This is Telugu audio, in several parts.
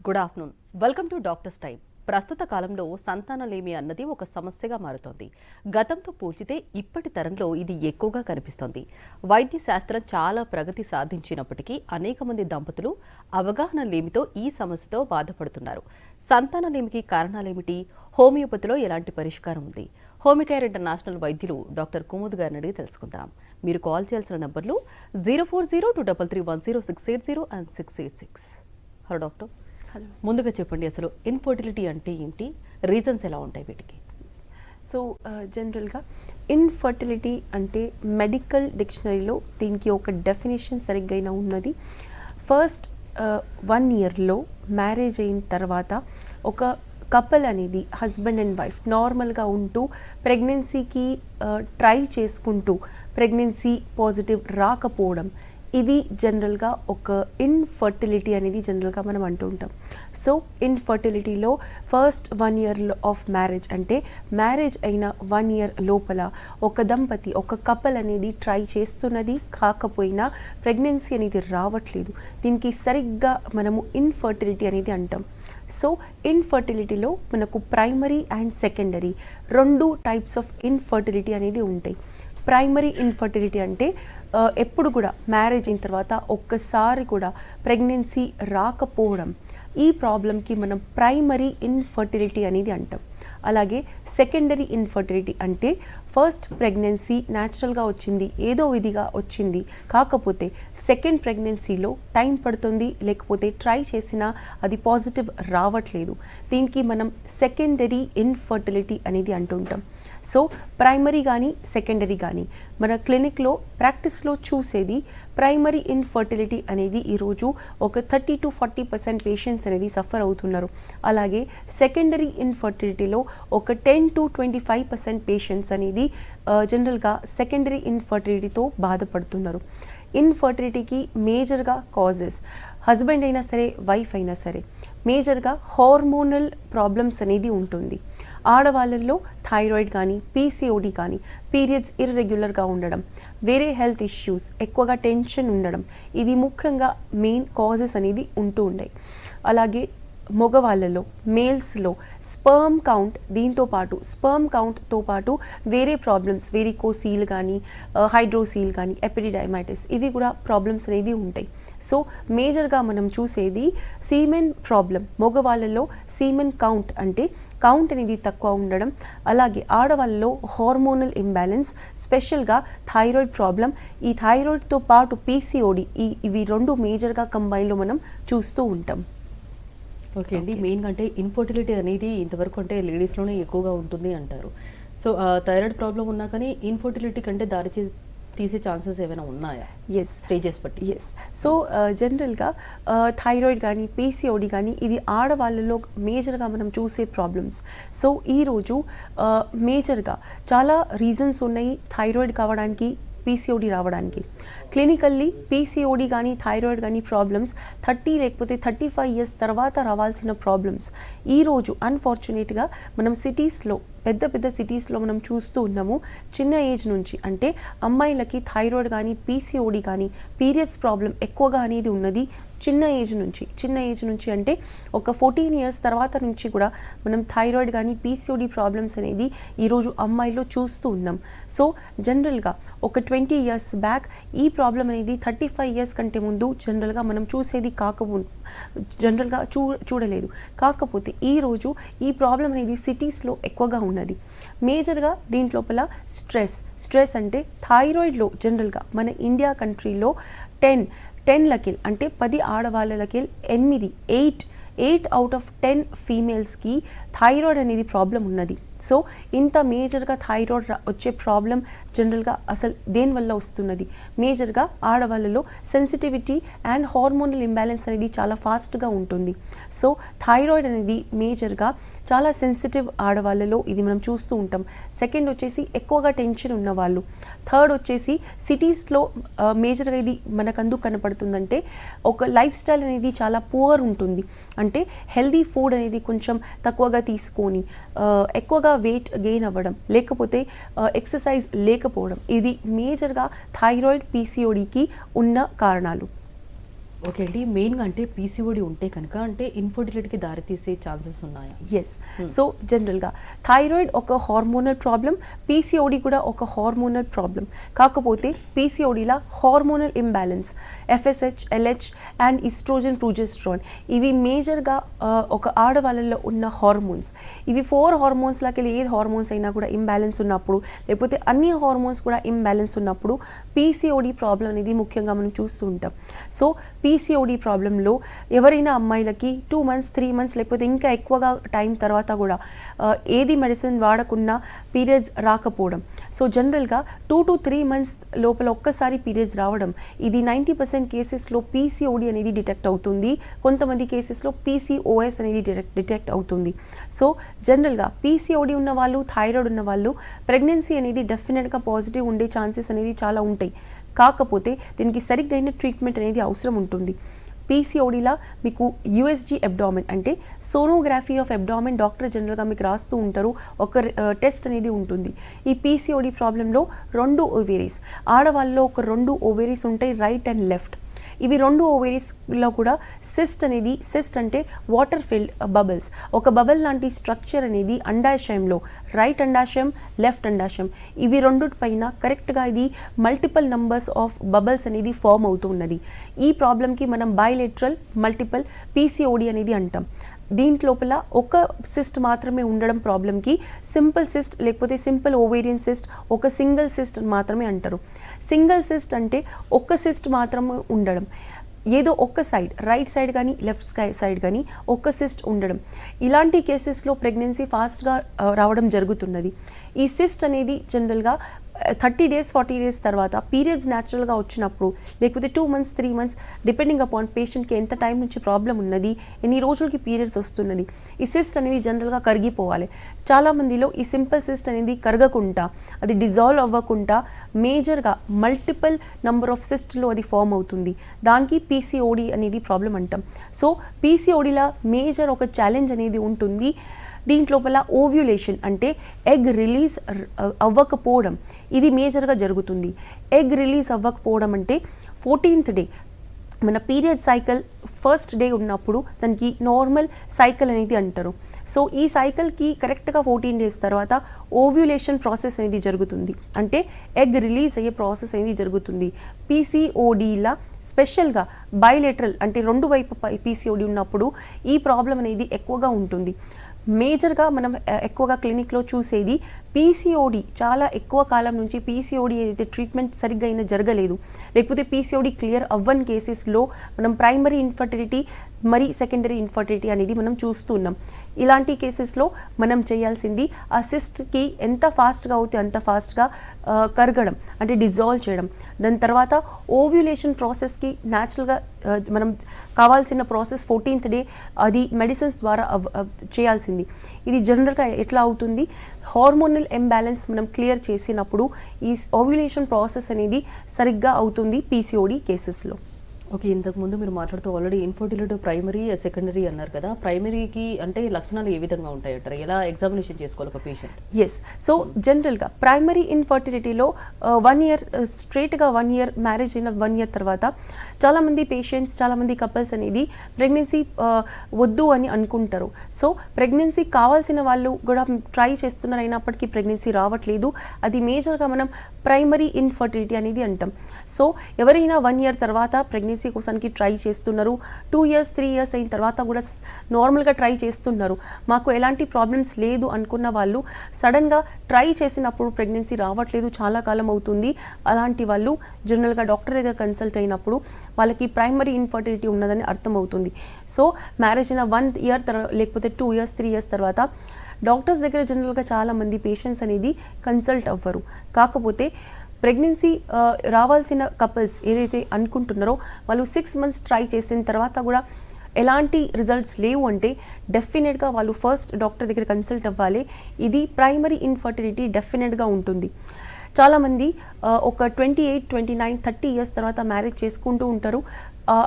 Good afternoon. Welcome to doctors time. ప్రస్తుత కాలంలో సంతానలేమి అన్నది ఒక సమస్యగా మారుతోంది. గతంతో పోల్చితే ఇప్పటి తరంలో ఇది ఎక్కువగా కనిపిస్తోంది. వైద్య శాస్త్రం చాలా ప్రగతి సాధించినప్పటికీ అనేక మంది దంపతులు అవగాహన లేమితో ఈ సమస్యతో బాధపడుతున్నారు. సంతానలేమికి కారణాలేమిటి? హోమియోపతిలో ఎలాంటి పరిష్కారం ఉంది? హోమికేర్ ఇంటర్నేషనల్ వైద్యులు డాక్టర్ కుముద్ గారిని అడిగి తెలుసుకుందాం. మీరు కాల్ చేయాల్సిన నంబర్లు 0402331068 అండ్ 686. Hello doctor. ముందుగా చెప్పండి, అసలు ఇన్ఫర్టిలిటీ అంటే ఏంటి, రీజన్స్ ఎలా ఉంటాయి వీటికి? సో జనరల్గా ఇన్ఫర్టిలిటీ అంటే మెడికల్ డిక్షనరీలో దీనికి ఒక డెఫినేషన్ సరిగ్గా ఉన్నది. ఫస్ట్ 1 ఇయర్లో మ్యారేజ్ అయిన తర్వాత ఒక కపుల్ అనేది హస్బెండ్ అండ్ వైఫ్ నార్మల్గా ఉంటూ ప్రెగ్నెన్సీకి ట్రై చేసుకుంటూ ప్రెగ్నెన్సీ పాజిటివ్ రాకపోవడం, ఇది జనరల్గా ఒక ఇన్ఫర్టిలిటీ అనేది జనరల్గా మనం అంటూ ఉంటాం. సో ఇన్ఫర్టిలిటీలో ఫస్ట్ 1 ఇయర్ ఆఫ్ మ్యారేజ్ అంటే మ్యారేజ్ అయిన 1 ఇయర్ లోపల ఒక దంపతి ఒక కపుల్ అనేది ట్రై చేస్తున్నది, కాకపోయినా ప్రెగ్నెన్సీ అనేది రావట్లేదు. దీనికి సరిగ్గా మనము ఇన్ఫర్టిలిటీ అనేది అంటాం. సో ఇన్ఫర్టిలిటీలో మనకు primary and secondary 2 types of infertility అనేది ఉంటాయి. ప్రైమరీ ఇన్ఫర్టిలిటీ అంటే ఎప్పుడు కూడా మ్యారేజ్ అయిన తర్వాత ఒక్కసారి కూడా ప్రెగ్నెన్సీ రాకపోవడం, ఈ ప్రాబ్లంకి మనం ప్రైమరీ ఇన్ఫర్టిలిటీ అనేది అంటాం. అలాగే సెకండరీ ఇన్ఫర్టిలిటీ అంటే ఫస్ట్ ప్రెగ్నెన్సీ న్యాచురల్గా వచ్చింది, ఏదో విధిగా వచ్చింది, కాకపోతే సెకండ్ ప్రెగ్నెన్సీలో టైం పడుతుంది, లేకపోతే ట్రై చేసినా అది పాజిటివ్ రావట్లేదు. దీనికి మనం సెకండరీ ఇన్ఫర్టిలిటీ అనేది అంటుంటాం. సో ప్రైమరీ కానీ సెకండరీ కానీ మన క్లినిక్లో ప్రాక్టీస్లో చూసేది ప్రైమరీ ఇన్ఫర్టిలిటీ అనేది ఈరోజు ఒక 30 to 40% పేషెంట్స్ అనేది సఫర్ అవుతున్నారు. అలాగే సెకండరీ ఇన్ఫర్టిలిటీలో ఒక 10 to 25% పేషెంట్స్ అనేది జనరల్గా సెకండరీ ఇన్ఫర్టిలిటీతో బాధపడుతున్నారు. ఇన్ఫర్టిలిటీకి మేజర్గా కాజెస్ హస్బెండ్ అయినా సరే వైఫ్ అయినా సరే మేజర్గా హార్మోనల్ ప్రాబ్లమ్స్ అనేది ఉంటుంది. ఆడవాళ్ళల్లో థైరాయిడ్ కానీ పీసీఓడి కానీ పీరియడ్స్ ఇర్రెగ్యులర్గా ఉండడం, వేరే హెల్త్ ఇష్యూస్, ఎక్కువగా టెన్షన్ ఉండడం, ఇది ముఖ్యంగా మెయిన్ కాజెస్ అనేది ఉంటూ ఉన్నాయి. అలాగే మగవాళ్ళలో మేల్స్లో స్పర్మ్ కౌంట్, స్పర్మ్ కౌంట్తో పాటు వేరే ప్రాబ్లమ్స్ వేరికోసీల్ కానీ హైడ్రోసీల్ కానీ ఎపిడిడైమైటిస్, ఇవి కూడా ప్రాబ్లమ్స్ అనేది ఉంటాయి. సో మేజర్గా మనం చూసేది సీమెన్ ప్రాబ్లం. మగవాళ్ళలో సీమెన్ కౌంట్ అంటే కౌంట్ అనేది తక్కువ ఉండడం, అలాగే ఆడవాళ్ళలో హార్మోనల్ ఇంబ్యాలెన్స్, స్పెషల్గా థైరాయిడ్ ప్రాబ్లం, ఈ థైరాయిడ్తో పాటు పీసీఓడి, ఇవి 2 మేజర్గా కంబైన్లో మనం చూస్తూ ఉంటాం. ఓకే అండి. మెయిన్గా అంటే ఇన్ఫర్టిలిటీ అనేది ఇంతవరకు అంటే లేడీస్లోనే ఎక్కువగా ఉంటుంది అంటారు. సో థైరాయిడ్ ప్రాబ్లం ఉన్నా కానీ ఇన్ఫర్టిలిటీ కంటే దారి తీసే ఛాన్సెస్ ఏమైనా ఉన్నాయా? స్టేజెస్ బట్టి. సో జనరల్గా థైరాయిడ్ కానీ పీసీఓడి కానీ ఇది ఆడవాళ్ళలో మేజర్గా మనం చూసే ప్రాబ్లమ్స్. సో ఈరోజు మేజర్గా చాలా రీజన్స్ ఉన్నాయి థైరాయిడ్ కావడానికి, పీసీఓడి రావడానికి. క్లినికల్లీ పీసీఓడి కానీ థైరాయిడ్ కానీ ప్రాబ్లమ్స్ 30 లేకపోతే 35 ఇయర్స్ తర్వాత రావాల్సిన ప్రాబ్లమ్స్ ఈరోజు అన్ఫార్చునేట్గా మనం సిటీస్లో, పెద్ద పెద్ద సిటీస్లో మనం చూస్తూ ఉన్నాము. చిన్న ఏజ్ నుంచి అంటే అమ్మాయిలకి థైరాయిడ్ కానీ పీసీఓడి కానీ పీరియడ్స్ ప్రాబ్లం ఎక్కువగా అనేది ఉన్నది చిన్న ఏజ్ నుంచి అంటే ఒక 14 ఇయర్స్ తర్వాత నుంచి కూడా మనం థైరాయిడ్ కానీ పీసీఓడి ప్రాబ్లమ్స్ అనేది ఈరోజు అమ్మాయిల్లో చూస్తూ ఉన్నాం. సో జనరల్గా ఒక 20 ఇయర్స్ బ్యాక్ ఈ ప్రాబ్లం అనేది 35 ఇయర్స్ కంటే ముందు జనరల్గా మనం చూసేది చూడలేదు. కాకపోతే ఈరోజు ఈ ప్రాబ్లం అనేది సిటీస్లో ఎక్కువగా ఉన్నది. మేజర్గా దీంట్లోపల స్ట్రెస్ అంటే థైరాయిడ్లో జనరల్గా మన ఇండియా కంట్రీలో 10 అంటే 10 ఆడవాళ్ళకి 8 అవుట్ ఆఫ్ 10 ఫీమేల్స్కి థైరాయిడ్ అనేది ప్రాబ్లం ఉన్నది. సో ఇంత మేజర్గా థైరాయిడ్ వచ్చే ప్రాబ్లం జనరల్గా అసలు దేనివల్ల వస్తున్నది? మేజర్గా ఆడవాళ్ళలో సెన్సిటివిటీ అండ్ హార్మోనల్ ఇంబ్యాలెన్స్ అనేది చాలా ఫాస్ట్గా ఉంటుంది. సో థైరాయిడ్ అనేది మేజర్గా చాలా సెన్సిటివ్ ఆడవాళ్ళలో ఇది మనం చూస్తూ ఉంటాం. సెకండ్ వచ్చేసి ఎక్కువగా టెన్షన్ ఉన్నవాళ్ళు. థర్డ్ వచ్చేసి సిటీస్లో మేజర్గా ఇది మనకు అందుకు కనపడుతుందంటే ఒక లైఫ్ స్టైల్ అనేది చాలా పువర్ ఉంటుంది. అంటే హెల్దీ ఫుడ్ అనేది కొంచెం తక్కువగా తీసుకొని ఎక్కువగా వెయిట్ గెయిన్ అవ్వడం, లేకపోతే ఎక్సర్సైజ్ లేకపోవడం, ఇది మేజర్గా థైరాయిడ్ పీసీఓడికి ఉన్న కారణాలు. ఓకే అండి, మెయిన్గా అంటే పీసీఓడి ఉంటే కనుక అంటే ఇన్ఫర్టిలిటీకి దారితీసే ఛాన్సెస్ ఉన్నాయా? ఎస్. సో జనరల్గా థైరాయిడ్ ఒక హార్మోనల్ ప్రాబ్లం, పీసీఓడి కూడా ఒక హార్మోనల్ ప్రాబ్లం. కాకపోతే పీసీఓడిలా hormonal imbalance, FSH, LH and estrogen, progesterone, ఇవి మేజర్గా ఒక ఆడవాళ్ళలో ఉన్న హార్మోన్స్. ఇవి 4 హార్మోన్స్లకి ఏ హార్మోన్స్ అయినా కూడా ఇంబ్యాలెన్స్ ఉన్నప్పుడు, లేకపోతే అన్ని హార్మోన్స్ కూడా ఇంబ్యాలెన్స్ ఉన్నప్పుడు పీసీఓడి ప్రాబ్లం అనేది ముఖ్యంగా మనం చూస్తూ ఉంటాం. సో పీసీఓడి ప్రాబ్లంలో ఎవరైనా అమ్మాయిలకి 2 months 3 months లేకపోతే ఇంకా ఎక్కువగా టైం తర్వాత కూడా ఏది మెడిసిన్ వాడకున్నా పీరియడ్స్ రాకపోవడం. సో జనరల్గా 2 to 3 months లోపల ఒక్కసారి పీరియడ్స్ రావడం, ఇది 90% కేసెస్లో పీసీఓడి అనేది డిటెక్ట్ అవుతుంది. కొంతమంది కేసెస్లో పీసీఓఎస్ అనేది డిటెక్ట్ అవుతుంది. సో జనరల్గా పీసీఓడి ఉన్న వాళ్ళు, థైరాయిడ్ ఉన్న వాళ్ళు ప్రెగ్నెన్సీ అనేది డెఫినెట్గా పాజిటివ్ ఉండే ఛాన్సెస్ అనేది చాలా ఉంటాయి. కాకపోతే దీనికి సరిగ్గా ట్రీట్మెంట్ అనేది అవసరం ఉంటుంది. పీసీఓడిలా మీకు యూఎస్జీ అబ్డామిన్ అంటే సోనోగ్రఫీ ఆఫ్ అబ్డామిన్ డాక్టర్ జనరల్గా మీకు రాస్తూ ఉంటారు. ఒక టెస్ట్ అనేది ఉంటుంది. ఈ పీసీఓడి ప్రాబ్లంలో 2 ఓవేరీస్, ఆడవాళ్ళలో ఒక 2 ఓవేరీస్ ఉంటాయి, రైట్ అండ్ లెఫ్ట్. ఇవి 2 ఓవేరీస్లో కూడా సిస్ట్ అనేది, సిస్ట్ అంటే వాటర్ ఫిల్డ్ బబుల్స్, ఒక బబుల్ లాంటి స్ట్రక్చర్ అనేది అండాశయంలో, రైట్ అండాశయం, లెఫ్ట్ అండాశయం, ఇవి 2 పైన కరెక్ట్గా ఇది మల్టిపుల్ నంబర్స్ ఆఫ్ బబుల్స్ అనేది ఫామ్ అవుతూ ఉన్నది. ఈ ప్రాబ్లంకి మనం బైలేటరల్ మల్టిపుల్ పీసీఓడి అనేది అంటాం. దీంట్లోపల ఒక సిస్ట్ మాత్రమే ఉండడం ప్రాబ్లంకి సింపుల్ సిస్ట్ లేకపోతే సింపుల్ ఓవేరియన్ సిస్ట్, ఒక సింగిల్ సిస్ట్ మాత్రమే అంటారు. సింగిల్ సిస్ట్ అంటే ఒక్క సిస్ట్ మాత్రమే ఉండడం, ఏదో ఒక్క సైడ్, రైట్ సైడ్ కానీ లెఫ్ట్ సైడ్ కానీ ఒక్క సిస్ట్ ఉండడం. ఇలాంటి కేసెస్లో ప్రెగ్నెన్సీ ఫాస్ట్గా రావడం జరుగుతున్నది. ఈ సిస్ట్ అనేది జనరల్గా 30 days 40 days తర్వాత పీరియడ్స్ న్యాచురల్గా వచ్చినప్పుడు, లేకపోతే 2 months 3 months డిపెండింగ్ అపాన్ పేషెంట్కి ఎంత టైం నుంచి ప్రాబ్లం ఉన్నది, ఎన్ని రోజులకి పీరియడ్స్ వస్తున్నది, ఈ సిస్ట్ అనేది జనరల్గా కరిగిపోవాలి. చాలామందిలో ఈ సింపుల్ సిస్ట్ అనేది కరగకుండా, అది డిజాల్వ్ అవ్వకుండా మేజర్గా మల్టిపుల్ నంబర్ ఆఫ్ సిస్ట్లో అది ఫామ్ అవుతుంది. దానికి పీసీఓడి అనేది ప్రాబ్లం అంటాం. సో పీసీఓడిలా మేజర్ ఒక ఛాలెంజ్ అనేది ఉంటుంది. దీంట్లోపల ఓవ్యులేషన్ అంటే ఎగ్ రిలీజ్ అవ్వకపోవడం, ఇది మేజర్గా జరుగుతుంది. ఎగ్ రిలీజ్ అవ్వకపోవడం అంటే 14th day మన పీరియడ్ సైకిల్ ఫస్ట్ డే ఉన్నప్పుడు దానికి నార్మల్ సైకిల్ అనేది అంటారు. సో ఈ సైకిల్కి కరెక్ట్గా 14 days తర్వాత ఓవ్యులేషన్ ప్రాసెస్ అనేది జరుగుతుంది. అంటే ఎగ్ రిలీజ్ అయ్యే ప్రాసెస్ అనేది జరుగుతుంది. పీసీఓడిలా స్పెషల్గా బైలేటరల్ అంటే 2 వైపు పీసీఓడి ఉన్నప్పుడు ఈ ప్రాబ్లం అనేది ఎక్కువగా ఉంటుంది. మేజర్గా మనం ఎక్కువగా క్లినిక్లో చూసేది పీసీఓడి, చాలా ఎక్కువ కాలం నుంచి పీసీఓడి ఏదైతే ట్రీట్మెంట్ సరిగ్గా అయినా జరగలేదు, లేకపోతే పీసీఓడి క్లియర్ అవ్వని కేసెస్లో మనం ప్రైమరీ ఇన్ఫర్టిలిటీ మరి సెకండరీ ఇన్ఫర్టిలిటీ అనేది మనం చూస్తున్నాం. ఇలాంటి కేసెస్లో మనం చేయాల్సింది ఆ సిస్ట్కి ఎంత ఫాస్ట్గా అవుతే అంత ఫాస్ట్గా కరగడం అంటే డిజాల్వ్ చేయడం. దాని తర్వాత ఓవ్యులేషన్ ప్రాసెస్కి న్యాచురల్గా మనం కావాల్సిన ప్రాసెస్ 14th day అది మెడిసిన్స్ ద్వారా చేయాల్సింది. ఇది జనరల్గా ఎట్లా అవుతుంది, హార్మోనల్ ఇంబ్యాలెన్స్ మనం క్లియర్ చేసినప్పుడు ఈ ఓవ్యులేషన్ ప్రాసెస్ అనేది సరిగ్గా అవుతుంది పీసీఓడి కేసెస్లో. ఓకే, ఇంతకుముందు మీరు మాట్లాడుతూ ఆల్రెడీ ఇన్ఫర్టిలిటీ ప్రైమరీ సెకండరీ అన్నారు కదా, ప్రైమరీకి అంటే లక్షణాలు ఏ విధంగా ఉంటాయి అంటారు, ఎలా ఎగ్జామినేషన్ చేసుకోవాలి ఒక పేషెంట్? ఎస్. సో జనరల్గా ప్రైమరీ ఇన్ఫర్టిలిటీలో 1 year స్ట్రేట్గా 1 year మ్యారేజ్ అయిన 1 year తర్వాత చాలామంది పేషెంట్స్, చాలామంది కపుల్స్ అనేది ప్రెగ్నెన్సీ వద్దు అని అనుకుంటారు. సో ప్రెగ్నెన్సీ కావాల్సిన వాళ్ళు కూడా ట్రై చేస్తున్నారు, అయినప్పటికీ ప్రెగ్నెన్సీ రావట్లేదు. అది మేజర్గా మనం ప్రైమరీ ఇన్ఫర్టిలిటీ అనేది అంటాం. సో ఎవరైనా 1 year తర్వాత ప్రెగ్నెన్సీ కోసానికి ట్రై చేస్తున్నారు, 2 years 3 years అయిన తర్వాత కూడా నార్మల్గా ట్రై చేస్తున్నారు, మాకు ఎలాంటి ప్రాబ్లమ్స్ లేదు అనుకున్న వాళ్ళు సడన్గా ట్రై చేసినప్పుడు ప్రెగ్నెన్సీ రావట్లేదు, చాలా కాలం అవుతుంది, అలాంటి వాళ్ళు జనరల్గా డాక్టర్ దగ్గర కన్సల్ట్ అయినప్పుడు వాళ్ళకి ప్రైమరీ ఇన్ఫర్టిలిటీ ఉన్నదని అర్థమవుతుంది. సో మ్యారేజ్ అయిన 1 year లేకపోతే 2 years 3 years తర్వాత డాక్టర్స్ దగ్గర జనరల్గా చాలామంది పేషెంట్స్ అనేది కన్సల్ట్ అవ్వరు. కాకపోతే ప్రెగ్నెన్సీ రావాల్సిన కపుల్స్ ఏదైతే అనుకుంటున్నారో వాళ్ళు 6 months ట్రై చేసిన తర్వాత కూడా ఎలాంటి రిజల్ట్స్ లేవు అంటే డెఫినెట్గా వాళ్ళు ఫస్ట్ డాక్టర్ దగ్గర కన్సల్ట్ అవ్వాలి. ఇది ప్రైమరీ ఇన్ఫర్టిలిటీ డెఫినెట్గా ఉంటుంది. చాలామంది ఒక 28, 29, 30 years తర్వాత మ్యారేజ్ చేసుకుంటూ ఉంటారు.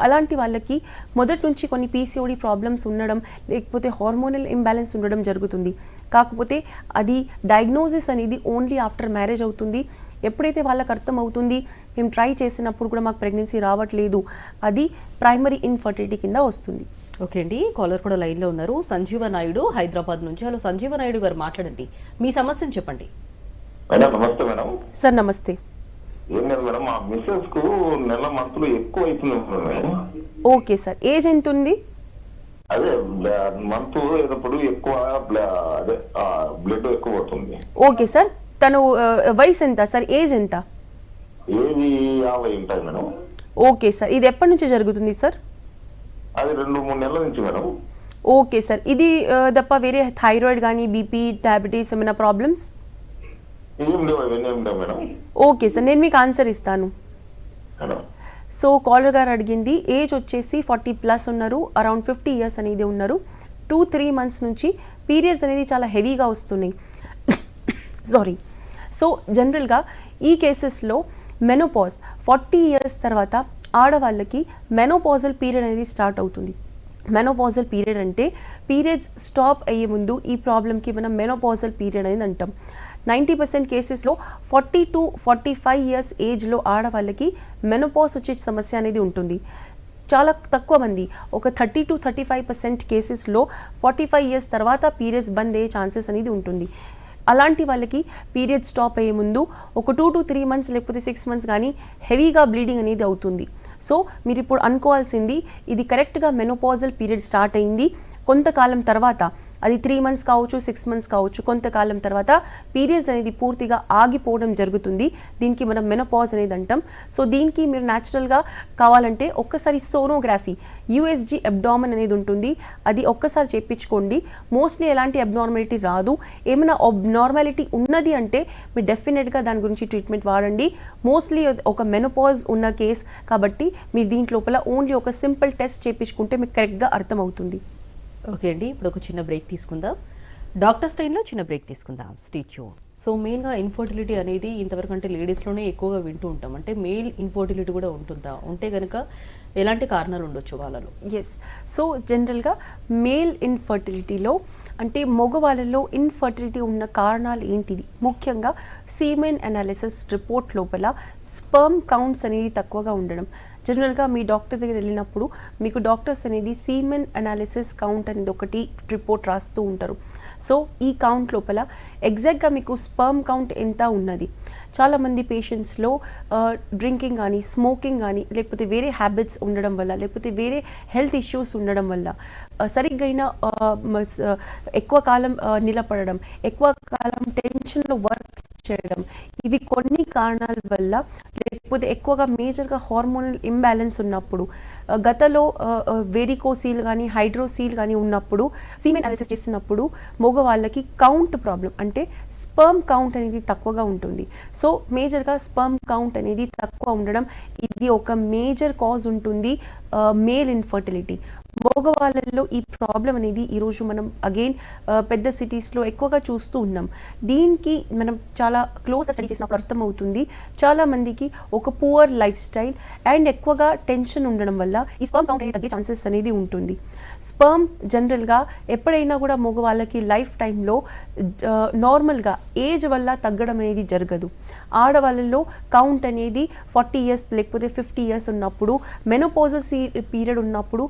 అలాంటి వాళ్ళకి మొదటి నుంచి కొన్ని పీసీఓడి ప్రాబ్లమ్స్ ఉండడం, లేకపోతే హార్మోనల్ ఇంబ్యాలెన్స్ ఉండడం జరుగుతుంది. కాకపోతే అది డయాగ్నోసిస్ అనేది ఓన్లీ ఆఫ్టర్ మ్యారేజ్ అవుతుంది. ఎప్పుడైతే వాళ్ళకి అర్థమవుతుంది మేము ట్రై చేసినప్పుడు కూడా మాకు ప్రెగ్నెన్సీ రావట్లేదు, అది ప్రైమరీ ఇన్ఫర్టిలిటీ కింద వస్తుంది. ఓకే అండి, కాలర్ కూడా లైన్లో ఉన్నారు. సంజీవ నాయుడు హైదరాబాద్ నుంచి. హలో సంజీవ నాయుడు గారు, మాట్లాడండి, మీ సమస్యను చెప్పండి. మేడం నమస్తే మేడం. సార్ నమస్తే. ఏం లేదు మేడం, మా మిస్సెస్ కు నెల మంత్లు ఎక్కువ అవుతుంది మేడం. ఓకే సార్, ఏజ్ ఎంత ఉంది? అదే మంత్ అయినప్పుడు ఎక్కువ అదే బ్లడ్ ఎక్కువ పడుతుంది. ఓకే సార్, తను వయసు ఎంత సార్, ఏజ్ ఎంత? ఏది 50 ఉంటాయి మేడం. ఓకే సార్, ఇది ఎప్పటి నుంచి జరుగుతుంది సార్? అది 2-3 నెలల నుంచి మేడం. ఓకే సార్, ఇది తప్ప వేరే థైరాయిడ్ కానీ బీపీ డయాబెటీస్ ఏమైనా ప్రాబ్లమ్స్? ఏం లేవు, ఇవన్నీ ఏం లేవు మేడం. ఓకే సార్, నేను మీకు ఆన్సర్ ఇస్తాను. మేడం సో కాలర్ గారు అడిగింది, ఏజ్ వచ్చేసి 40+ ఉన్నారు, అరౌండ్ 50 ఇయర్స్ అనేది ఉన్నారు. 2-3 మంత్స్ నుంచి పీరియడ్స్ అనేది చాలా హెవీగా వస్తున్నాయి. సారీ. సో జనరల్గా ఈ కేసెస్లో మెనోపాజ్ 40 ఇయర్స్ తర్వాత ఆడవాళ్ళకి మెనోపాజల్ పీరియడ్ అనేది స్టార్ట్ అవుతుంది. మెనోపాజల్ పీరియడ్ అంటే పీరియడ్స్ స్టాప్ అయ్యే ముందు ఈ ప్రాబ్లమ్కి మనం మెనోపాజల్ పీరియడ్ అనేది అంటాం. 90% కేసెస్లో 40 to 45 ఇయర్స్ ఏజ్లో ఆడవాళ్ళకి మెనోపాజ్ వచ్చే సమస్య అనేది ఉంటుంది. చాలా తక్కువ మంది, ఒక 30 to 35% కేసెస్లో 45 ఇయర్స్ తర్వాత పీరియడ్స్ బంద్ అయ్యే ఛాన్సెస్ అనేది ఉంటుంది. అలాంటి వాళ్ళకి పీరియడ్ స్టాప్ అయ్యే ముందు ఒక 2 to 3 మంత్స్ లేకపోతే 6 మంత్స్ కానీ హెవీగా బ్లీడింగ్ అనేది అవుతుంది. సో మీరు ఇప్పుడు అనుకోవాల్సింది, ఇది కరెక్ట్గా మెనోపాజల్ పీరియడ్ స్టార్ట్ అయింది, కొంతకాలం తర్వాత అది 3 మంత్స్ కావచ్చు, 6 మంత్స్ కావచ్చు, కొంతకాలం తర్వాత పీరియడ్స్ అనేది పూర్తిగా ఆగిపోవడం జరుగుతుంది. దీనికి మనం మెనోపాజ్ అనేది అంటాం. సో దీనికి మీరు న్యాచురల్గా కావాలంటే ఒక్కసారి సోనోగ్రఫీ, యూఎస్జీ అబ్డామన్ అనేది ఉంటుంది, అది ఒక్కసారి చేయించుకోండి. మోస్ట్లీ ఎలాంటి అబ్నార్మాలిటీ రాదు. ఏమైనా అబ్నార్మాలిటీ ఉన్నది అంటే మీరు డెఫినెట్గా దాని గురించి ట్రీట్మెంట్ వాడండి. మోస్ట్లీ ఒక మెనోపాజ్ ఉన్న కేస్ కాబట్టి మీరు దీంట్లోపల ఓన్లీ ఒక సింపుల్ టెస్ట్ చేయించుకుంటే మీకు కరెక్ట్గా అర్థమవుతుంది. ఓకే అండి, ఇప్పుడు ఒక చిన్న బ్రేక్ తీసుకుందాం. డాక్టర్ స్టైల్లో చిన్న బ్రేక్ తీసుకుందాం. Stay tune. సో మెయిన్గా ఇన్ఫర్టిలిటీ అనేది ఇంతవరకు అంటే లేడీస్లోనే ఎక్కువగా వింటూ ఉంటాం. అంటే మేల్ ఇన్ఫర్టిలిటీ కూడా ఉంటుందా, ఉంటే కనుక ఎలాంటి కారణాలు ఉండొచ్చు వాళ్ళలో? ఎస్. సో జనరల్గా మేల్ ఇన్ఫర్టిలిటీలో అంటే మగవాళ్ళలో ఇన్ఫర్టిలిటీ ఉన్న కారణాలు ఏంటిది? ముఖ్యంగా సీమెన్ అనాలిసిస్ రిపోర్ట్ లోపల స్పర్మ్ కౌంట్స్ అనేది తక్కువగా ఉండడం. జనరల్గా మీ డాక్టర్ దగ్గర వెళ్ళినప్పుడు మీకు డాక్టర్స్ అనేది సీమెన్ అనాలిసిస్ కౌంట్ అనేది ఒకటి రిపోర్ట్ రాస్తూ ఉంటారు. సో ఈ కౌంట్ లోపల ఎగ్జాక్ట్గా మీకు స్పర్మ్ కౌంట్ ఎంత ఉన్నది. చాలామంది పేషెంట్స్లో డ్రింకింగ్ కానీ, స్మోకింగ్ కానీ, లేకపోతే వేరే హ్యాబిట్స్ ఉండడం వల్ల, లేకపోతే వేరే హెల్త్ ఇష్యూస్ ఉండడం వల్ల, సరిగ్గైన ఎక్కువ కాలం నిలబడడం, ఎక్కువ కాలం టెన్షన్లో వర్క్ చేయడం, ఇవి కొన్ని కారణాల వల్ల, లేకపోతే ఎక్కువగా మేజర్గా హార్మోనల్ ఇంబ్యాలెన్స్ ఉన్నప్పుడు, గతంలో వెరికోసీల్ కానీ హైడ్రోసీల్ కానీ ఉన్నప్పుడు సీమెన్ అనాలిసిస్ చేసినప్పుడు మగవాళ్ళకి కౌంట్ ప్రాబ్లం అంటే స్పర్మ్ కౌంట్ అనేది తక్కువగా ఉంటుంది. సో మేజర్గా స్పర్మ్ కౌంట్ అనేది తక్కువ ఉండడం, ఇది ఒక మేజర్ కాజ్ ఉంటుంది మేల్ ఇన్ఫర్టిలిటీ. మగవాళ్ళలో ఈ ప్రాబ్లం అనేది ఈరోజు మనం అగైన్ పెద్ద సిటీస్లో ఎక్కువగా చూస్తూ ఉన్నాం. దీనికి మనం చాలా క్లోజ్గా స్టడీ చేసినప్పుడు అర్థమవుతుంది, చాలామందికి ఒక పువర్ లైఫ్ స్టైల్ అండ్ ఎక్కువగా టెన్షన్ ఉండడం వల్ల ఈ స్పర్మ్ కౌంట్ అనేది తగ్గే ఛాన్సెస్ అనేది ఉంటుంది. స్పర్మ్ జనరల్గా ఎప్పుడైనా కూడా మగవాళ్ళకి లైఫ్ టైంలో నార్మల్గా ఏజ్ వల్ల తగ్గడం అనేది జరగదు. ఆడవాళ్ళలో కౌంట్ అనేది 40 ఇయర్స్ లేకపోతే 50 ఇయర్స్ ఉన్నప్పుడు, మెనోపాజల్ పీరియడ్ ఉన్నప్పుడు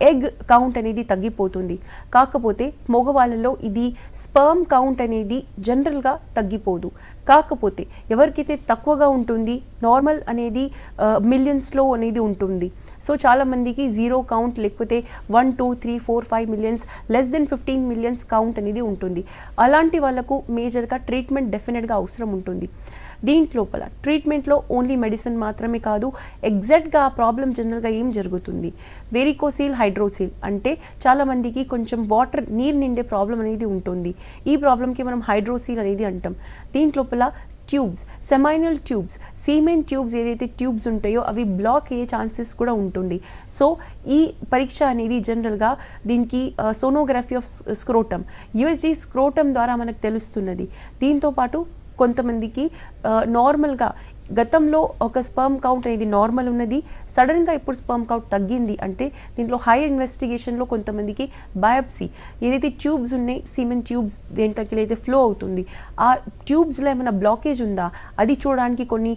ఎగ్ కౌంట్ అనేది తగ్గిపోతుంది. కాకపోతే మగవాళ్ళలో ఇది స్పర్మ్ కౌంట్ అనేది జనరల్గా తగ్గిపోదు. కాకపోతే ఎవరికైతే తక్కువగా ఉంటుంది, నార్మల్ అనేది మిలియన్స్లో అనేది ఉంటుంది. సో చాలామందికి 0 కౌంట్ లేకపోతే 1, 2, 3, 4, 5 millions, less than 15 millions count అనేది ఉంటుంది. అలాంటి వాళ్ళకు మేజర్గా ట్రీట్మెంట్ డెఫినెట్గా అవసరం ఉంటుంది. దీంట్లోపల ట్రీట్మెంట్లో ఓన్లీ మెడిసిన్ మాత్రమే కాదు, ఎగ్జాక్ట్గా ఆ ప్రాబ్లం జనరల్గా ఏం జరుగుతుంది, వెరికోసీల్ హైడ్రోసీల్ అంటే చాలామందికి కొంచెం వాటర్ నీరు నిండే ప్రాబ్లం అనేది ఉంటుంది. ఈ ప్రాబ్లంకి మనం హైడ్రోసీల్ అనేది అంటాం. దీంట్లోపల tubes, seminal tubes, semen tubes ఏదైతే ట్యూబ్స్ ఉంటాయో అవి బ్లాక్ అయ్యే ఛాన్సెస్ కూడా ఉంటుంది. సో ఈ పరీక్ష అనేది జనరల్గా దీనికి sonography of scrotum, USG scrotum ద్వారా మనకు తెలుస్తున్నది. దీంతోపాటు కొంతమందికి నార్మల్గా గతంలో ఒక స్పర్మ్ కౌంట్ అనేది నార్మల్ ఉన్నది, సడన్గా ఇప్పుడు స్పర్మ్ కౌంట్ తగ్గింది అంటే దీంట్లో హైయర్ ఇన్వెస్టిగేషన్లో కొంతమందికి బయాప్సీ ఏదైతే ట్యూబ్స్ ఉన్నాయి, సీమెన్ ట్యూబ్స్ దేంట్లోకి అయితే ఫ్లో అవుతుంది, ఆ ట్యూబ్స్లో ఏమైనా బ్లాకేజ్ ఉందా అది చూడడానికి కొన్ని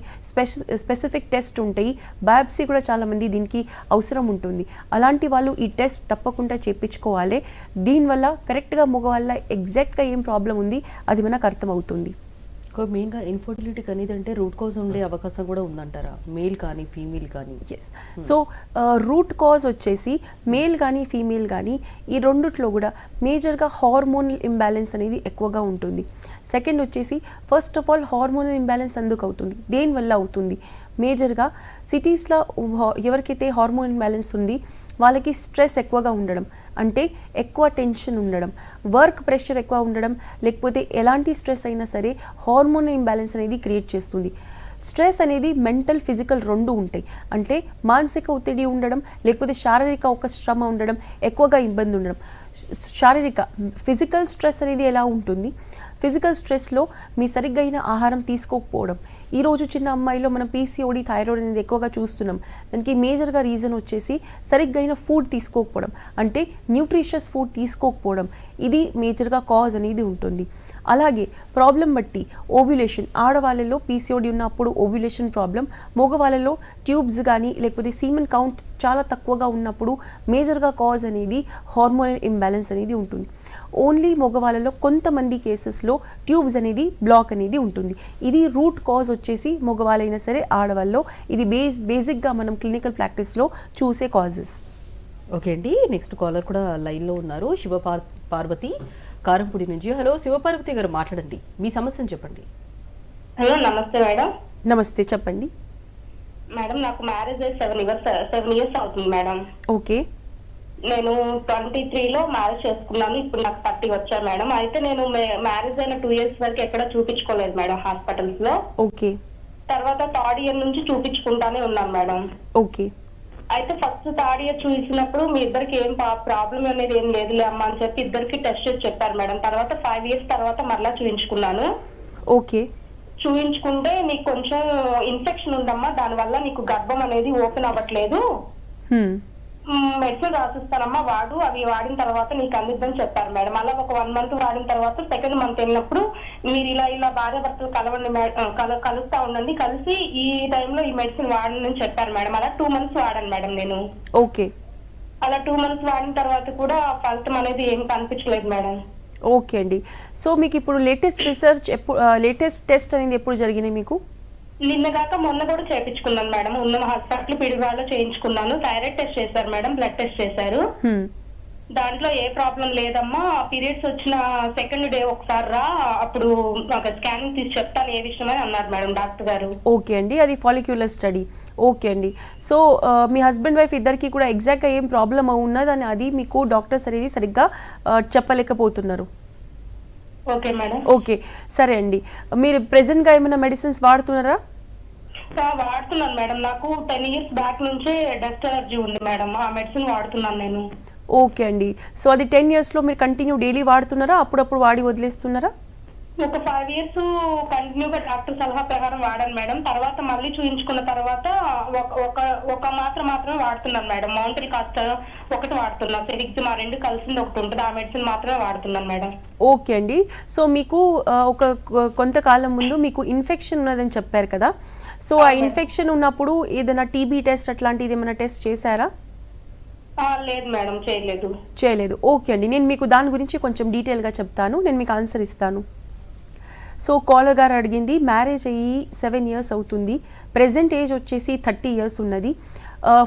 స్పెసిఫిక్ టెస్ట్ ఉంటాయి. బయాప్సీ కూడా చాలామంది దీనికి అవసరం ఉంటుంది. అలాంటి వాళ్ళు ఈ టెస్ట్ తప్పకుండా చేయించుకోవాలి. దీనివల్ల కరెక్ట్గా మగవాళ్ళ ఎగ్జాక్ట్గా ఏం ప్రాబ్లం ఉంది అది మనకు అర్థమవుతుంది. మెయిన్గా ఇన్ఫర్టిలిటీకి అనేది అంటే రూట్ కాజ్ ఉండే అవకాశం కూడా ఉందంటారా, మేల్ కానీ ఫీమేల్ కానీ? ఎస్. సో రూట్ కాజ్ వచ్చేసి మేల్ కానీ ఫీమేల్ కానీ ఈ రెండిట్లో కూడా మేజర్గా హార్మోనల్ ఇంబ్యాలెన్స్ అనేది ఎక్కువగా ఉంటుంది. సెకండ్ వచ్చేసి first of all hormonal imbalance ఎందుకు అవుతుంది, దేనివల్ల అవుతుంది? మేజర్గా సిటీస్లో ఎవరికైతే హార్మోన్ ఇంబ్యాలెన్స్ ఉంది వాళ్ళకి స్ట్రెస్ ఎక్కువగా ఉండడం, అంటే ఎక్కువ టెన్షన్ ఉండడం, వర్క్ ప్రెషర్ ఎక్కువ ఉండడం, లేకపోతే ఎలాంటి స్ట్రెస్ అయినా సరే హార్మోన్ ఇంబ్యాలెన్స్ అనేది క్రియేట్ చేస్తుంది. స్ట్రెస్ అనేది మెంటల్ ఫిజికల్ రెండు ఉంటాయి, అంటే మానసిక ఒత్తిడి ఉండడం లేకపోతే శారీరక ఒక శ్రమ ఉండడం, ఎక్కువగా ఇబ్బంది ఉండడం. ఫిజికల్ స్ట్రెస్ అనేది ఎలా ఉంటుంది, ఫిజికల్ స్ట్రెస్లో మీ సరిగ్గా అయిన ఆహారం తీసుకోకపోవడం. ఈరోజు చిన్న అమ్మాయిలో మనం పీసీఓడి థైరాయిడ్ అనేది ఎక్కువగా చూస్తున్నాం. దానికి మేజర్గా రీజన్ వచ్చేసి సరిగ్గా అయిన ఫుడ్ తీసుకోకపోవడం, అంటే న్యూట్రిషియస్ ఫుడ్ తీసుకోకపోవడం, ఇది మేజర్గా కాజ్ అనేది ఉంటుంది. అలాగే ప్రాబ్లం బట్టి ఓవ్యులేషన్, ఆడవాళ్ళలో పీసీఓడి ఉన్నప్పుడు ఓవ్యులేషన్ ప్రాబ్లం, మగవాళ్ళలో ట్యూబ్స్ కానీ లేకపోతే సీమెన్ కౌంట్ చాలా తక్కువగా ఉన్నప్పుడు మేజర్గా కాజ్ అనేది హార్మోనల్ ఇంబ్యాలెన్స్ అనేది ఉంటుంది. ఓన్లీ మగవాళ్ళలో కొంతమంది కేసెస్లో ట్యూబ్స్ అనేది బ్లాక్ అనేది ఉంటుంది. ఇది రూట్ కాజ్ వచ్చేసి మగవాళ్ళైనా సరే ఆడవాళ్ళలో ఇది బేసిక్గా మనం క్లినికల్ ప్రాక్టీస్లో చూసే కాజెస్. ఓకే అండి, నెక్స్ట్ కాలర్ కూడా లైన్లో ఉన్నారు, పార్వతి కారంపూడి నుంచి. హలో శివపార్వతి గారు, మాట్లాడండి, మీ సమస్యను చెప్పండి. హలో, నమస్తే మేడం. నమస్తే, చెప్పండి మేడం, నాకు మ్యారేజ్ అయ్యి 7 years అవుతుంది మేడం. ఓకే. నేను 23లో మ్యారేజ్ చేసుకున్నాను. ఇప్పుడు నాకు 30 వచ్చాయి మేడం. అయితే నేను మ్యారేజ్ అయిన 2 years వరకు ఎక్కడ చూపించుకోలేదు మేడం హాస్పిటల్స్ లో. ఓకే. తర్వాత 3rd year నుంచి చూపించుకుంటానే ఉన్నాను మేడం. ఓకే. అయితే ఫస్ట్ 3rd year చూసినప్పుడు మీ ఇద్దరికి ఏం ప్రాబ్లం అనేది ఏం లేదులే అమ్మా అని చెప్పి ఇద్దరికి టెస్ట్ చేసి చెప్పారు మేడం. తర్వాత 5 years తర్వాత మరలా చూపించుకున్నాను. ఓకే. చూపించుకుంటే నీకు కొంచెం ఇన్ఫెక్షన్ ఉందమ్మా, దానివల్ల నీకు గర్భం అనేది ఓపెన్ అవ్వట్లేదు, మెడిసిన్ రాసిస్తానమ్మా వాడు, అవి వాడిన తర్వాత నీకు అందిద్దని చెప్పారు మేడం. అలా ఒక 1 month వాడిన తర్వాత 2nd month వెళ్ళినప్పుడు మీరు ఇలా భార్య భర్తలు కలవండి, కలుస్తా ఉండండి, కలిసి ఈ టైంలో ఈ మెడిసిన్ వాడని చెప్పారు మేడం. అలా 2 months వాడాను మేడం నేను. ఓకే. అలా 2 months వాడిన తర్వాత కూడా ఫలితం అనేది ఏం కనిపించలేదు మేడం. ఓకే అండి. సో మీకు ఇప్పుడు లేటెస్ట్ టెస్ట్ అనేది ఎప్పుడు జరిగినాయి మీకు? నిన్నగాక మొన్న కూడా చేయించుకున్నాను మేడం. ఉన్న హాస్పిటల్ పిడివాడలో చేయించుకున్నాను. థైరాయిడ్ టెస్ట్ చేశారు మేడం, బ్లడ్ టెస్ట్ చేశారు. దాంట్లో ఏ ప్రాబ్లం లేదమ్మా, పీరియడ్స్ వచ్చిన 2nd day ఒకసారి రా, అప్పుడు ఒక స్కానింగ్ తీసి చెప్తాను ఏ విషయమై అన్నారు మేడం డాక్టర్ గారు. ఓకే అండి, అది ఫాలిక్యులర్ స్టడీ. ఓకే అండి. సో మీ హస్బెండ్ వైఫ్ ఇద్దరికి కూడా ఎగ్జాక్ట్గా ఏం ప్రాబ్లం ఉన్నదని అది మీకు డాక్టర్స్ అనేది సరిగ్గా చెప్పలేకపోతున్నారు. Okay madam. ఓకే, సరే అండి. మీరు ప్రెసెంట్గా ఏమైనా మెడిసిన్స్ వాడుతున్నారా? వాడుతున్నాను మేడం. నాకు 10 years బ్యాక్ నుంచే డస్ట్ ఎలర్జీ ఉంది మేడం. ఆ మెడిసిన్ వాడుతున్నాను నేను. ఓకే అండి. సో అది 10 yearsలో మీరు కంటిన్యూ డైలీ వాడుతున్నారా, అప్పుడప్పుడు వాడి వదిలేస్తున్నారా? ఒక 5 years కంటిన్యూగా డాక్టర్ సలహా ప్రకారం వాడాను మేడం. తర్వాత మళ్ళీ చూయించుకున్న తర్వాత ఒక మాత్రమే వాడుతున్నాను మేడం. మౌంటల్ కాస్త ఒకటి వాడుతున్నాను, సెరిగ్జిమా 2 కలిసింది ఒకటి ఉంటుంది, ఆ మెడిసిన్ మాత్రమే వాడుతున్నాను మేడం. ఓకే అండి. సో మీకు కొంతకాలం ముందు మీకు ఇన్ఫెక్షన్ ఉన్నదని చెప్పారు కదా, సో ఆ ఇన్ఫెక్షన్ ఉన్నప్పుడు ఏదైనా టీబీ టెస్ట్ అట్లాంటిది ఏమైనా టెస్ట్ చేశారా? లేదు మేడం, చేయలేదు. ఓకే అండి, నేను మీకు దాని గురించి కొంచెం డీటెయిల్గా చెప్తాను, నేను మీకు ఆన్సర్ ఇస్తాను. సో కాలర్ గారు అడిగింది, మ్యారేజ్ అయ్యి 7 years అవుతుంది, ప్రెజెంట్ ఏజ్ వచ్చేసి 30 years ఉన్నది.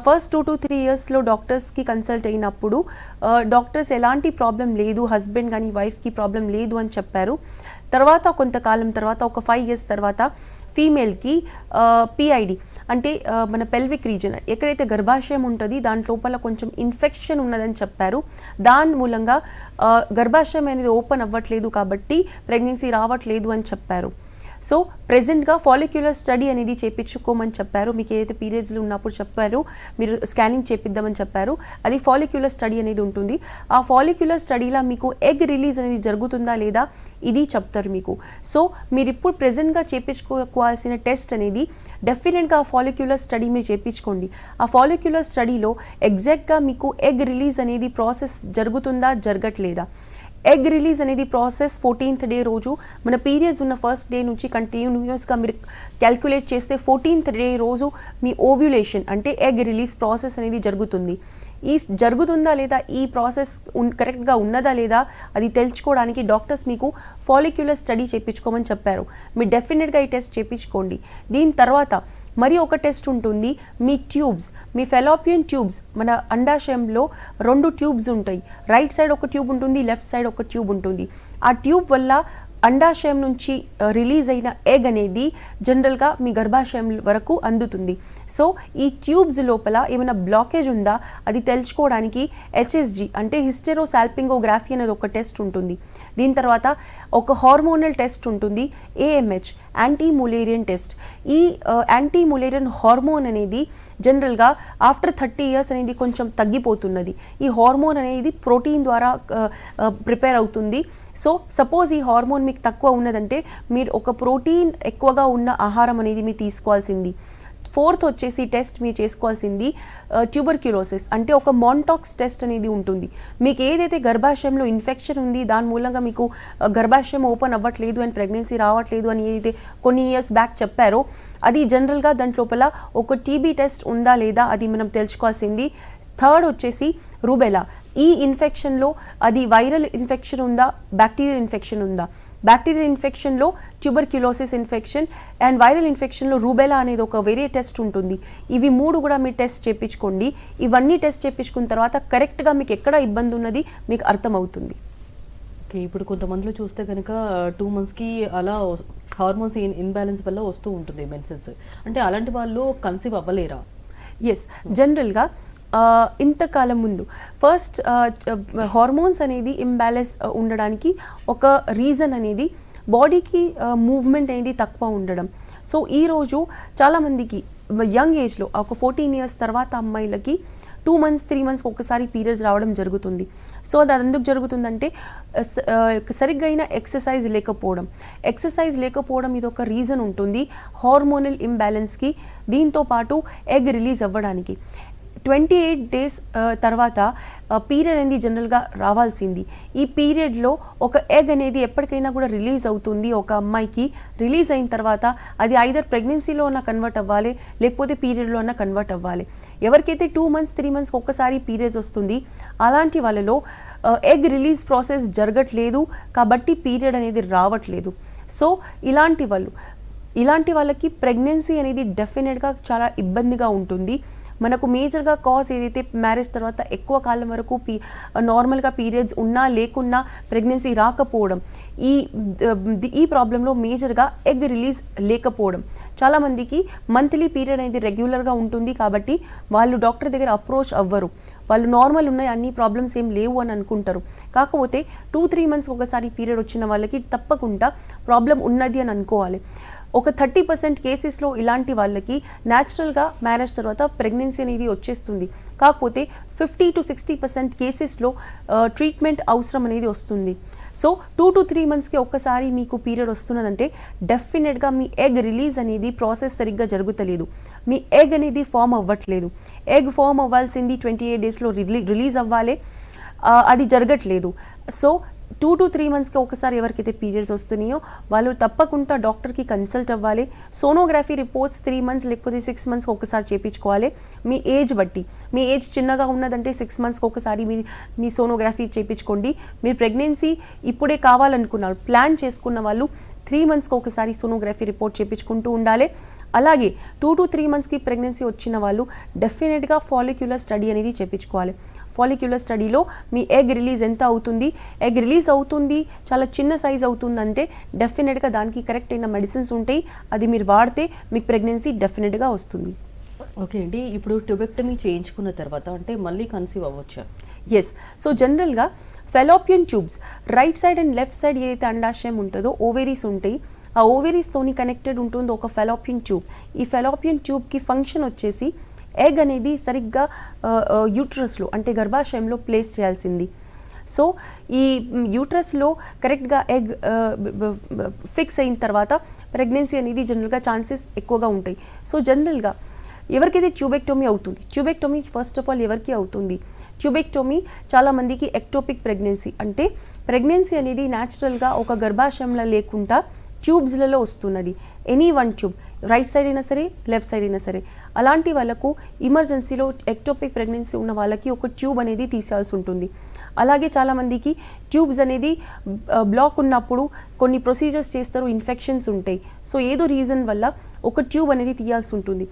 ఫస్ట్ 2 to 3 yearsలో డాక్టర్స్కి కన్సల్ట్ అయినప్పుడు డాక్టర్స్ ఎలాంటి ప్రాబ్లం లేదు, హస్బెండ్ కానీ వైఫ్కి ప్రాబ్లం లేదు అని చెప్పారు. తర్వాత కొంతకాలం తర్వాత ఒక 5 years తర్వాత ఫీమేల్కి పిఐడి అంటే మన పెల్విక్ రీజన్ ఎక్కడైతే గర్భాశయం ఉంటుంది దాని లోపల కొంచెం ఇన్ఫెక్షన్ ఉన్నదని చెప్పారు. దాని మూలంగా గర్భాశయం అనేది ఓపెన్ అవ్వట్లేదు కాబట్టి ప్రెగ్నెన్సీ రావట్లేదు అని చెప్పారు. సో ప్రెజెంట్గా ఫాలిక్యులర్ స్టడీ అనేది చేయించుకోమని చెప్పారు. మీకు ఏదైతే పీరియడ్స్లో ఉన్నప్పుడు చెప్పారో మీరు స్కానింగ్ చేపిద్దామని చెప్పారు, అది ఫాలిక్యులర్ స్టడీ అనేది ఉంటుంది. ఆ ఫాలిక్యులర్ స్టడీలో మీకు ఎగ్ రిలీజ్ అనేది జరుగుతుందా లేదా ఇది చెప్తారు మీకు. సో మీరు ఇప్పుడు ప్రెజెంట్గా చేయించుకోవాల్సిన టెస్ట్ అనేది డెఫినెట్గా ఆ ఫాలిక్యులర్ స్టడీ మీరు చేయించుకోండి. ఆ ఫాలిక్యులర్ స్టడీలో ఎగ్జాక్ట్గా మీకు ఎగ్ రిలీజ్ అనేది ప్రాసెస్ జరుగుతుందా జరగట్లేదా. ఎగ్ రిలీజ్ అనేది ప్రాసెస్ 14th డే రోజు మన పీరియడ్స్ ఉన్న ఫస్ట్ డే నుంచి కంటిన్యూస్గా మీరు క్యాల్కులేట్ చేస్తే 14th డే రోజు మీ ఓవ్యులేషన్ అంటే ఎగ్ రిలీజ్ ప్రాసెస్ అనేది జరుగుతుంది. ఈ జరుగుతుందా లేదా ఈ ప్రాసెస్ కరెక్ట్గా ఉన్నదా లేదా అది తెలుసుకోవడానికి డాక్టర్స్ మీకు ఫాలిక్యులర్ స్టడీ చేయించుకోమని చెప్పారు. మీరు డెఫినెట్గా ఈ టెస్ట్ చేయించుకోండి. దీని తర్వాత మరి ఒక టెస్ట్ ఉంటుంది, మీ ట్యూబ్స్, మీ ఫెలోపియన్ ట్యూబ్స్. మన అండాశయంలో 2 ట్యూబ్స్ ఉంటాయి. రైట్ సైడ్ ఒక ట్యూబ్ ఉంటుంది, లెఫ్ట్ సైడ్ ఒక ట్యూబ్ ఉంటుంది. ఆ ట్యూబ్ వల్ల అండాశయం నుంచి రిలీజ్ అయిన ఎగ్ అనేది జనరల్గా మీ గర్భాశయం వరకు అందుతుంది. సో ఈ ట్యూబ్స్ లోపల ఏమైనా బ్లాకేజ్ ఉందా అది తెలుసుకోవడానికి HSG అంటే హిస్టెరోసాల్పింగోగ్రఫీ అనేది ఒక టెస్ట్ ఉంటుంది. దీని తర్వాత ఒక హార్మోనల్ టెస్ట్ ఉంటుంది, AMH యాంటీ ములేరియన్ టెస్ట్. ఈ యాంటీ ములేరియన్ హార్మోన్ అనేది జనరల్గా ఆఫ్టర్ 30 years అనేది కొంచెం తగ్గిపోతున్నది. ఈ హార్మోన్ అనేది ప్రోటీన్ ద్వారా ప్రిపేర్ అవుతుంది. సో సపోజ్ ఈ హార్మోన్ మీకు తక్కువ ఉన్నదంటే మీరు ఒక ప్రోటీన్ ఎక్కువగా ఉన్న ఆహారం అనేది మీరు తీసుకోవాల్సింది. 4th వచ్చేసి టెస్ట్ మీరు చేసుకోవాల్సింది ట్యూబర్క్యులోసిస్ అంటే ఒక మాంటాక్స్ టెస్ట్ అనేది ఉంటుంది. మీకు ఏదైతే గర్భాశయంలో ఇన్ఫెక్షన్ ఉంది దాని మూలంగా మీకు గర్భాశయం ఓపెన్ అవ్వట్లేదు అండ్ ప్రెగ్నెన్సీ రావట్లేదు అని ఏదైతే కొన్ని ఇయర్స్ బ్యాక్ చెప్పారో అది జనరల్గా దాంట్లోపల ఒక టీబీ టెస్ట్ ఉందా లేదా అది మనం తెలుసుకోవాల్సింది. 3rd వచ్చేసి రుబెలా. ఈ ఇన్ఫెక్షన్లో అది వైరల్ ఇన్ఫెక్షన్ ఉందా బ్యాక్టీరియల్ ఇన్ఫెక్షన్ ఉందా. బ్యాక్టీరియల్ ఇన్ఫెక్షన్లో ట్యూబర్క్యులోసిస్ ఇన్ఫెక్షన్ అండ్ వైరల్ ఇన్ఫెక్షన్లో రూబెలా అనేది ఒక వేరే టెస్ట్ ఉంటుంది. ఇవి 3 కూడా మీరు టెస్ట్ చేయించుకోండి. ఇవన్నీ టెస్ట్ చేయించుకున్న తర్వాత కరెక్ట్గా మీకు ఎక్కడ ఇబ్బంది ఉన్నది మీకు అర్థమవుతుంది. ఓకే, ఇప్పుడు కొంతమందిలో చూస్తే కనుక 2 monthsకి అలా హార్మోన్స్ ఇన్బ్యాలెన్స్ వల్ల వస్తూ ఉంటుంది మెన్సెన్స్. అంటే అలాంటి వాళ్ళు కన్సీవ్ అవ్వలేరా? ఎస్, జనరల్గా ఇంతకాలం ముందు ఫస్ట్ హార్మోన్స్ అనేది ఇంబ్యాలెన్స్ ఉండడానికి ఒక రీజన్ అనేది బాడీకి మూవ్మెంట్ అనేది తక్కువ ఉండడం. సో ఈరోజు చాలామందికి యంగ్ ఏజ్లో ఒక 14 years తర్వాత అమ్మాయిలకి 2 months 3 months ఒకసారి పీరియడ్స్ రావడం జరుగుతుంది. సో అది ఎందుకు జరుగుతుందంటే సరిగ్గా అయిన ఎక్సర్సైజ్ లేకపోవడం ఇది ఒక రీజన్ ఉంటుంది హార్మోనల్ ఇంబ్యాలెన్స్కి. దీంతో పాటు ఎగ్ రిలీజ్ అవ్వడానికి 28 days తర్వాత పీరియడ్ అనేది జనరల్గా రావాల్సింది. ఈ పీరియడ్లో ఒక ఎగ్ అనేది ఎప్పటికైనా కూడా రిలీజ్ అవుతుంది. ఒక అమ్మాయికి రిలీజ్ అయిన తర్వాత అది ఐదర్ ప్రెగ్నెన్సీలో ఉన్న కన్వర్ట్ అవ్వాలి లేకపోతే పీరియడ్లో ఉన్న కన్వర్ట్ అవ్వాలి. ఎవరికైతే 2 months 3 months ఒక్కసారి పీరియడ్స్ వస్తుంది అలాంటి వాళ్ళలో ఎగ్ రిలీజ్ ప్రాసెస్ జరగట్లేదు కాబట్టి పీరియడ్ అనేది రావట్లేదు. సో ఇలాంటి వాళ్ళకి ప్రెగ్నెన్సీ అనేది డెఫినెట్గా చాలా ఇబ్బందిగా ఉంటుంది. మనకు మేజర్గా కాజ్ ఏదైతే మ్యారేజ్ తర్వాత ఎక్కువ కాలం వరకు నార్మల్గా పీరియడ్స్ ఉన్నా లేకున్నా ప్రెగ్నెన్సీ రాకపోవడం, ఈ ప్రాబ్లంలో మేజర్గా ఎగ్ రిలీజ్ లేకపోవడం. చాలామందికి మంత్లీ పీరియడ్ అనేది రెగ్యులర్గా ఉంటుంది కాబట్టి వాళ్ళు డాక్టర్ దగ్గర అప్రోచ్ అవ్వరు. వాళ్ళు నార్మల్ ఉన్నాయి, అన్ని ప్రాబ్లమ్స్ ఏం లేవు అని అనుకుంటారు. కాకపోతే 2-3 months ఒకసారి పీరియడ్ వచ్చిన వాళ్ళకి తప్పకుండా ప్రాబ్లం ఉన్నది అని అనుకోవాలి. ఒక 30% కేసెస్లో ఇలాంటి వాళ్ళకి న్యాచురల్గా మ్యారేజ్ తర్వాత ప్రెగ్నెన్సీ అనేది వచ్చేస్తుంది. కాకపోతే 50 to 60% కేసెస్లో ట్రీట్మెంట్ అవసరం అనేది వస్తుంది. సో 2 to 3 monthsకి ఒక్కసారి మీకు పీరియడ్ వస్తున్నదంటే డెఫినెట్గా మీ ఎగ్ రిలీజ్ అనేది ప్రాసెస్ సరిగ్గా జరుగుతలేదు. మీ ఎగ్ అనేది ఫామ్ అవ్వట్లేదు. ఎగ్ ఫామ్ అవ్వాల్సింది 28 daysలో రిలీజ్ అవ్వాలి, అది జరగట్లేదు. సో 2 to 3 monthsకి ఒకసారి ఎవరికైతే పీరియడ్స్ వస్తున్నాయో వాళ్ళు తప్పకుండా డాక్టర్కి కన్సల్ట్ అవ్వాలి. సోనోగ్రఫీ రిపోర్ట్స్ 3 months లేకపోతే 6 monthsకి ఒకసారి చేయించుకోవాలి. మీ ఏజ్ బట్టి, మీ ఏజ్ చిన్నగా ఉన్నదంటే 6 monthsకి ఒకసారి మీ సోనోగ్రఫీ చేయించుకోండి. మీరు ప్రెగ్నెన్సీ ఇప్పుడే కావాలనుకున్నారు, ప్లాన్ చేసుకున్న వాళ్ళు 3 monthsకి ఒకసారి సోనోగ్రఫీ రిపోర్ట్ చేయించుకుంటూ ఉండాలి. అలాగే 2 to 3 monthsకి ప్రెగ్నెన్సీ వచ్చిన వాళ్ళు డెఫినెట్గా ఫాలిక్యులర్ స్టడీ అనేది చేయించుకోవాలి. ఫాలిక్యులర్ స్టడీలో మీ ఎగ్ రిలీజ్ ఎంత అవుతుంది, ఎగ్ రిలీజ్ అవుతుంది చాలా చిన్న సైజ్ అవుతుందంటే డెఫినెట్గా దానికి కరెక్ట్ అయిన మెడిసిన్స్ ఉంటాయి, అది మీరు వాడితే మీకు ప్రెగ్నెన్సీ డెఫినెట్గా వస్తుంది. ఓకే అండి, ఇప్పుడు ట్యూబెక్టమీ చేయించుకున్న తర్వాత అంటే మళ్ళీ కన్సీవ్ అవ్వచ్చా? ఎస్. సో జనరల్గా fallopian tubes right side and left side ఏదైతే అండాశయం ఉంటుందో ఓవేరీస్ ఉంటాయి, ఆ ఓవేరీస్తోని కనెక్టెడ్ ఉంటుంది ఒక ఫెలోపియన్ ట్యూబ్. ఈ ఫెలోపియన్ ట్యూబ్కి ఫంక్షన్ వచ్చేసి ఎగ్ అనేది సరిగ్గా యూట్రస్లో అంటే గర్భాశయంలో ప్లేస్ చేయాల్సింది. సో ఈ యూట్రస్లో కరెక్ట్గా ఎగ్ ఫిక్స్ అయిన తర్వాత ప్రెగ్నెన్సీ అనేది జనరల్గా ఛాన్సెస్ ఎక్కువగా ఉంటాయి. సో జనరల్గా ఎవరికైతే ట్యూబెక్టోమీ అవుతుంది, ట్యూబెక్టోమీ ఫస్ట్ ఆఫ్ ఆల్ ఎవరికి అవుతుంది? ట్యూబెక్టోమీ చాలామందికి ఎక్టోపిక్ ప్రెగ్నెన్సీ అంటే ప్రెగ్నెన్సీ అనేది న్యాచురల్గా ఒక గర్భాశయంలో లేకుండా ట్యూబ్స్లలో వస్తున్నది. Any one tube, right side అయినా సరే లెఫ్ట్ సైడ్ అయినా సరే. అలాంటి వాళ్ళకు ఎమర్జెన్సీలో ఎక్టోపిక్ ప్రెగ్నెన్సీ ఉన్న వాళ్ళకి ఒక ట్యూబ్ అనేది తీసేయాల్సి ఉంటుంది. అలాగే చాలామందికి ట్యూబ్స్ అనేది బ్లాక్ ఉన్నప్పుడు కొన్ని ప్రొసీజర్స్ చేస్తారు, ఇన్ఫెక్షన్స్ ఉంటాయి. సో ఏదో రీజన్ వల్ల ఒక ట్యూబ్ అనేది తీయాల్సి ఉంటుంది.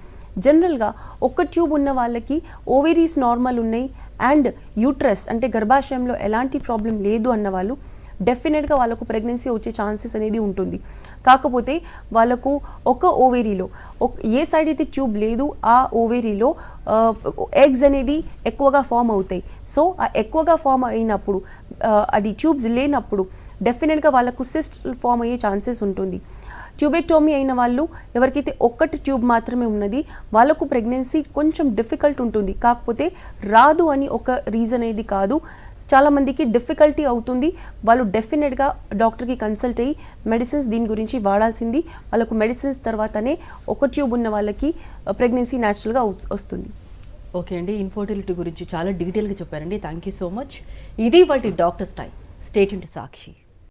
జనరల్గా ఒక ట్యూబ్ ఉన్న వాళ్ళకి ఓవేరీస్ నార్మల్ ఉన్నాయి అండ్ యూట్రస్ అంటే గర్భాశయంలో ఎలాంటి ప్రాబ్లం లేదు అన్న వాళ్ళు డెఫినెట్గా వాళ్ళకు ప్రెగ్నెన్సీ వచ్చే ఛాన్సెస్ అనేది ఉంటుంది. కాకపోతే వాళ్ళకు ఒక ఓవేరీలో ఏ సైడ్ అయితే ట్యూబ్ లేదు ఆ ఓవేరీలో ఎగ్స్ అనేది ఎక్కువగా ఫామ్ అవుతాయి. సో ఆ ఎక్కువగా ఫామ్ అయినప్పుడు అది ట్యూబ్స్ లేనప్పుడు డెఫినెట్గా వాళ్ళకు సిస్ట్ ఫామ్ అయ్యే ఛాన్సెస్ ఉంటుంది. ట్యూబెక్టోమీ అయిన వాళ్ళు ఎవరికైతే ఒక్కటి ట్యూబ్ మాత్రమే ఉన్నది వాళ్ళకు ప్రెగ్నెన్సీ కొంచెం డిఫికల్ట్ ఉంటుంది. కాకపోతే రాదు అని ఒక రీజన్ అనేది కాదు, చాలామందికి డిఫికల్టీ అవుతుంది. వాళ్ళు డెఫినెట్గా డాక్టర్కి కన్సల్ట్ అయ్యి మెడిసిన్స్ దీని గురించి వాడాల్సింది. వాళ్ళకు మెడిసిన్స్ తర్వాతనే ఒక ట్యూబ్ ఉన్న వాళ్ళకి ప్రెగ్నెన్సీ న్యాచురల్గా వస్తుంది. ఓకే అండి, ఇన్ఫర్టిలిటీ గురించి చాలా డీటెయిల్గా చెప్పారండి. Thank you so much. ఇది వాటి doctors time. Stay tuned to Sakshi.